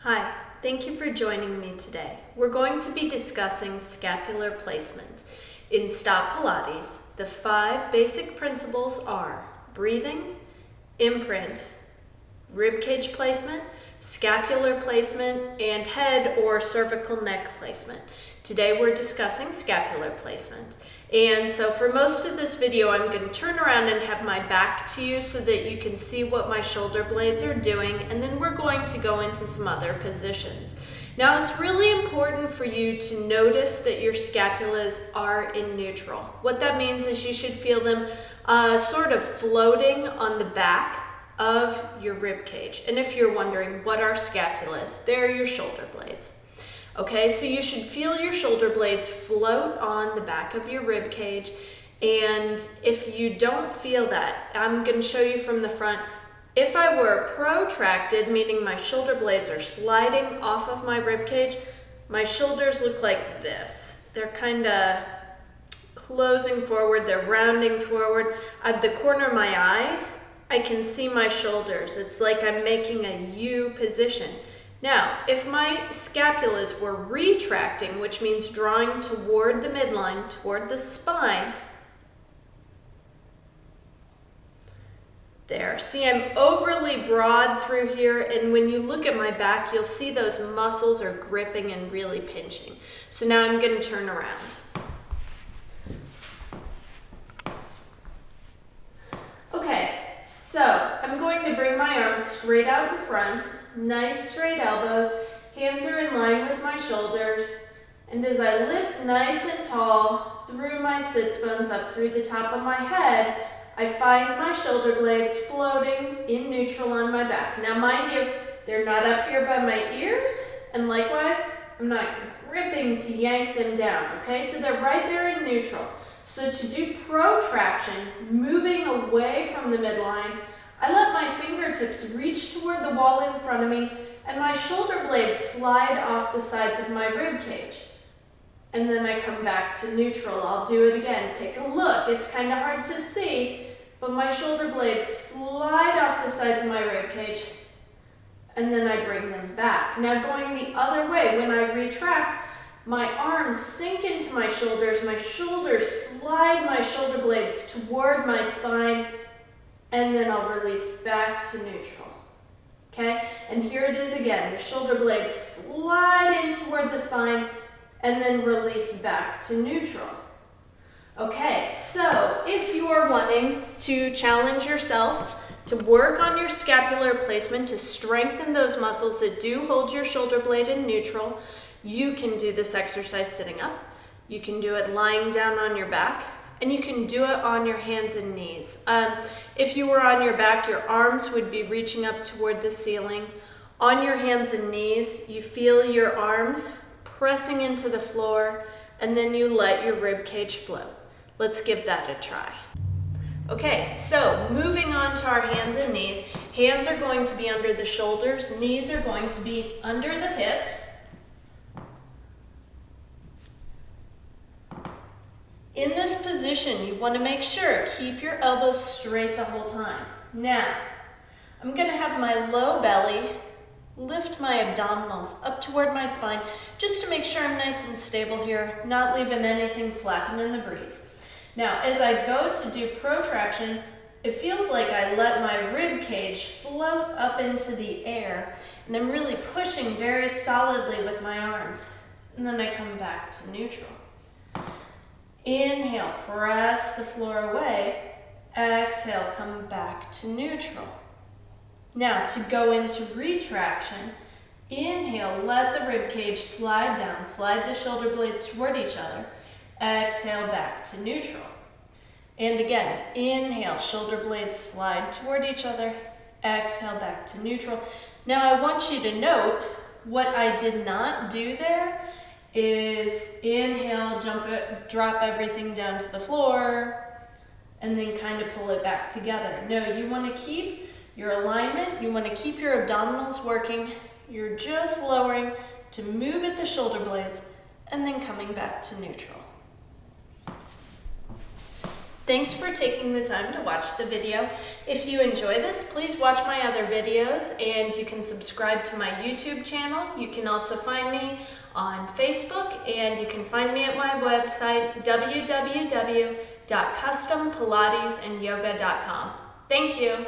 Hi, thank you for joining me today. We're going to be discussing scapular placement. In STOTT Pilates, the 5 basic principles are breathing, imprint, ribcage placement, scapular placement, and head or cervical neck placement. Today we're discussing scapular placement. And so for most of this video, I'm going to turn around and have my back to you so that you can see what my shoulder blades are doing, and then we're going to go into some other positions. Now, it's really important for you to notice that your scapulas are in neutral. What that means is you should feel them sort of floating on the back of your rib cage. And if you're wondering, what are scapulas? They're your shoulder blades. Okay, so you should feel your shoulder blades float on the back of your rib cage. And if you don't feel that, I'm going to show you from the front. If I were protracted, meaning my shoulder blades are sliding off of my rib cage, my shoulders look like this. They're kind of closing forward, they're rounding forward. At the corner of my eyes, I can see my shoulders. It's like I'm making a U position. Now, if my scapulas were retracting, which means drawing toward the midline, toward the spine, there. See, I'm overly broad through here, and when you look at my back, you'll see those muscles are gripping and really pinching. So now I'm going to turn around. Okay, so I'm going to bring my arms straight out in front, nice straight elbows, hands are in line with my shoulders, and as I lift nice and tall through my sits bones up through the top of my head, I find my shoulder blades floating in neutral on my back. Now mind you, they're not up here by my ears, and likewise, I'm not gripping to yank them down, okay? So they're right there in neutral. So to do protraction, moving away from the midline, I let my fingertips reach toward the wall in front of me, and my shoulder blades slide off the sides of my rib cage. And then I come back to neutral. I'll do it again. Take a look. It's kind of hard to see, but my shoulder blades slide off the sides of my rib cage, and then I bring them back. Now going the other way, when I retract, my arms sink into my shoulders slide my shoulder blades toward my spine, and then I'll release back to neutral. Okay? And here it is again. The shoulder blades slide in toward the spine, and then release back to neutral. Okay, so if you are wanting to challenge yourself to work on your scapular placement to strengthen those muscles that do hold your shoulder blade in neutral, you can do this exercise sitting up, you can do it lying down on your back, and you can do it on your hands and knees. If you were on your back, your arms would be reaching up toward the ceiling. On your hands and knees, you feel your arms pressing into the floor, and then you let your rib cage float. Let's give that a try. Okay, so moving on to our hands and knees. Hands are going to be under the shoulders, knees are going to be under the hips. In this position, you want to make sure, keep your elbows straight the whole time. Now, I'm going to have my low belly lift my abdominals up toward my spine just to make sure I'm nice and stable here, not leaving anything flapping in the breeze. Now, as I go to do protraction, it feels like I let my rib cage float up into the air, and I'm really pushing very solidly with my arms. And then I come back to neutral. Inhale, press the floor away. Exhale, come back to neutral. Now, to go into retraction, inhale, let the rib cage slide down, slide the shoulder blades toward each other. Exhale, back to neutral. And again, inhale, shoulder blades slide toward each other. Exhale, back to neutral. Now, I want you to note what I did not do there is inhale, drop everything down to the floor, and then kind of pull it back together. No, you want to keep your alignment, you want to keep your abdominals working. You're just lowering to move at the shoulder blades, and then coming back to neutral. Thanks for taking the time to watch the video. If you enjoy this, please watch my other videos, and you can subscribe to my YouTube channel. You can also find me on Facebook, and you can find me at my website, www.customppilatesandyoga.com. Thank you.